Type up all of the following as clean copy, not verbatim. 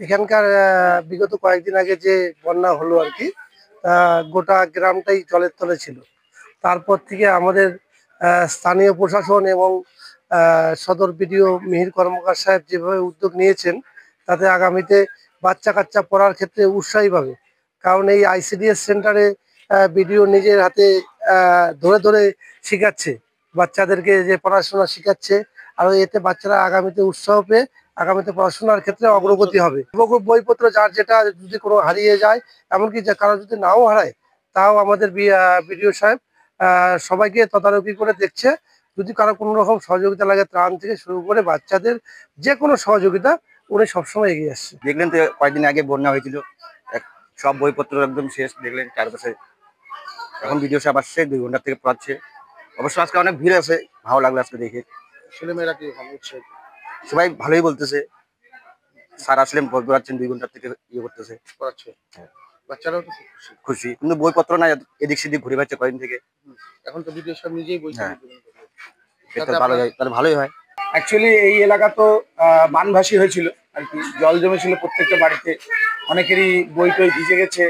এখানকার বিগত কয়েকদিন আগে যে বন্যা হলো আর কি, গোটা গ্রামটাই জলের তলে ছিল। তারপর থেকে আমাদের স্থানীয় প্রশাসন এবং সদর বিডিও মিহির কর্মকার সাহেব যেভাবে উদ্যোগ নিয়েছেন, তাতে আগামীতে বাচ্চা কাচ্চা পড়ার ক্ষেত্রে উৎসাহী পাবে। কারণ এই আইসিডিএস সেন্টারে বিডিও নিজের হাতে ধরে ধরে শেখাচ্ছে বাচ্চাদেরকে, যে পড়াশোনা শেখাচ্ছে। আর এতে বাচ্চারা আগামীতে উৎসাহ পেয়ে আগামীতে পড়াশোনার ক্ষেত্রে অগ্রগতি হবে। বইপত্র যার যেটা যদি কোনো হারিয়ে যায়, এমনকি কারো যদি নাও হারায়, তাও আমাদের বিডিও সাহেব সবাইকে তদারকি করে দেখছে। যদি কারো কোনো রকম সহযোগিতা লাগে, ত্রাণ থেকে শুরু করে বাচ্চাদের যে কোনো সহযোগিতা, উনি সবসময় এগিয়ে আসছে। দেখলেন তো কয়েকদিন আগে বন্যা হয়েছিল, সব বইপত্র একদম শেষ। দেখলেন চারপাশে এখন ভিডিও সাহেব আসছে, 2 ঘন্টা থেকে পড়াচ্ছে। অবশ্য আজকে অনেক ভিড় আছে, ভালো লাগলো আজকে দেখে। ছেলেমেয়েরা কি হচ্ছে? সবাই ভালোই বলতেছে। স্যার আসলেন পড়াচ্ছেন, 2 ঘন্টা থেকে ইয়ে করতেছে, পড়াচ্ছে। বাচ্চারাও তো খুশি। কিন্তু বইপত্র না, এদিক সেদিক ঘুরে বেড়াচ্ছে কয়েকদিন থেকে। এখন তো ভিডিও সাহেব নিজেই বই তাহলে ভালোই হয়। অ্যাকচুয়ালি এই এলাকা তো বানভাসী হয়েছিল আর কি, জল জমেছিল প্রত্যেকটা বাড়িতে। অনেকেরই বই টই ভিজে গেছে,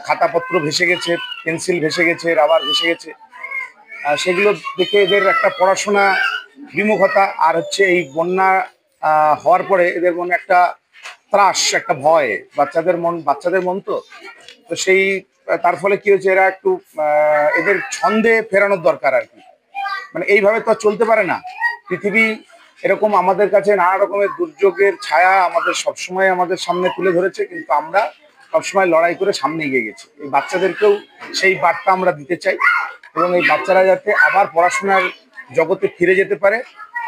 খাতাপত্র ভেসে গেছে, পেন্সিল ভেসে গেছে, রাবার ভেসে গেছে। সেগুলো দেখে এদের একটা পড়াশোনা বিমুখতা, আর হচ্ছে এই বন্যা হওয়ার পরে এদের মনে একটা ত্রাস, একটা ভয়, বাচ্চাদের মন তো সেই তার ফলে কি হয়েছে, এরা একটু এদের ছন্দে ফেরানোর দরকার আর কি। মানে এইভাবে তো চলতে পারে না পৃথিবী। এরকম আমাদের কাছে নানা রকমের দুর্যোগের ছায়া আমাদের সবসময় আমাদের সামনে তুলে ধরেছে, কিন্তু আমরা সবসময় লড়াই করে সামনে এগিয়ে গেছি। এই বাচ্চাদেরকেও সেই বার্তা আমরা দিতে চাই, এবং এই বাচ্চারা যাতে আবার পড়াশোনার জগতে ফিরে যেতে পারে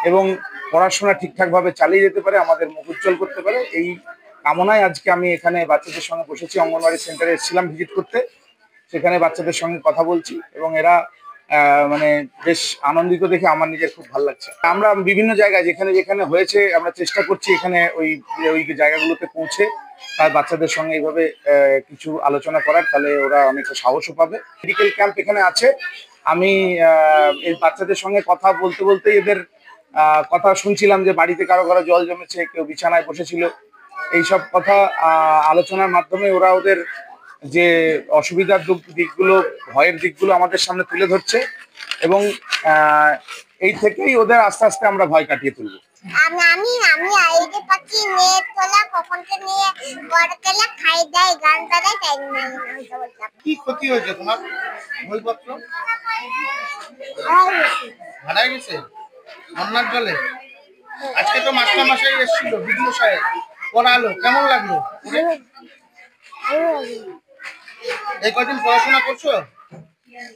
এবং পড়াশোনা ঠিকঠাকভাবে চালিয়ে যেতে পারে, আমাদের মুখ উজ্জ্বল করতে পারে, এই কামনায় আজকে আমি এখানে বাচ্চাদের সঙ্গে বসেছি। অঙ্গনওয়াড়ি সেন্টারে এসেছিলাম ভিজিট করতে, সেখানে বাচ্চাদের সঙ্গে কথা বলছি এবং এরা মানে বেশ আনন্দিত দেখে আমার নিজের খুব ভালো লাগছে। আমরা বিভিন্ন জায়গায় যেখানে যেখানে হয়েছে আমরা চেষ্টা করছি এখানে ওই জায়গাগুলোতে পৌঁছে তার বাচ্চাদের সঙ্গে এইভাবে কিছু আলোচনা করার, তাহলে ওরা অনেকটা সাহসও পাবে। মেডিকেল ক্যাম্প এখানে আছে। আমি এই বাচ্চাদের সঙ্গে কথা বলতে বলতেই এদের কথা শুনছিলাম যে বাড়িতে কারো কারো জল জমেছে, কেউ বিছানায় বসেছিল। এইসব কথা আলোচনার মাধ্যমে ওরা ওদের যে অসুবিধার দিকগুলো, ভয়ের দিকগুলো আমাদের সামনে তুলে ধরছে, এবং এই থেকেই ওদের আস্তে আস্তে আমরা ভয় কাটিয়ে তুলব। আমি আইডি পাচ্ছি নেট তোলা কখন থেকে নিয়ে বড় কেলা খাই দেয় গান বাজায় তাই না। কি ক্ষতি হয়েছে তোমার? বইপত্র হারাই গেছে বন্যার জলে। আজকে তো মাস্টার মশাই এসেছিল, ভিডিও সাহেব পড়ালো, কেমন লাগলো? এই কয়দিন পড়াশোনা করছো,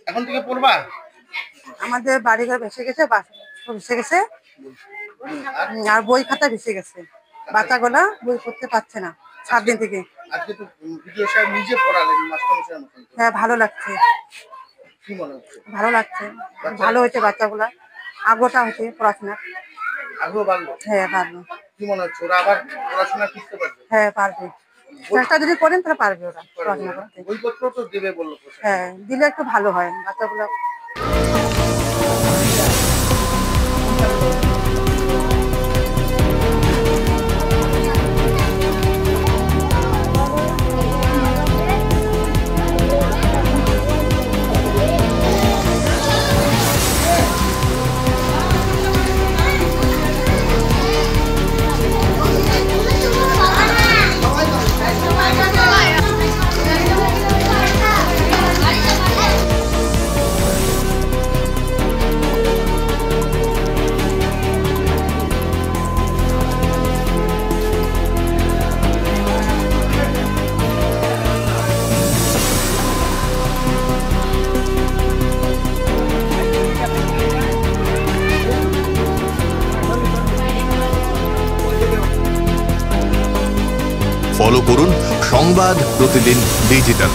এখন থেকে পড়বা? আমাদের বাড়িঘর ভেসে গেছে, ভেসে গেছে, আর বই খাতা ভেসে গেছে। বাচ্চাগুলা বই পড়তে পারছে না 7 দিন থেকে। আজকে তো ভিডিও সাহেব নিজে পড়ালেন মাস্টার মশাইয়ের মতন। হ্যাঁ, ভালো লাগছে। কি মনে হচ্ছে? ভালো লাগছে, ভালো হয়েছে। বাচ্চাগুলা আগ্রহটা হয়েছে পড়াশোনার। আগ্রহ বাড়লো? হ্যাঁ, বাড়লো। কি মনে হচ্ছে ওরা আবার পড়াশোনা শিখতে পারবে? হ্যাঁ, পারবে। চেষ্টা যদি করেন তাহলে পারবে ওরা পড়াশোনা করতে। বইপত্র তো দেবে বললো। হ্যাঁ, দিলে একটু ভালো হয় বাচ্চাগুলো। ফলো করুন সংবাদ প্রতিদিন ডিজিটাল।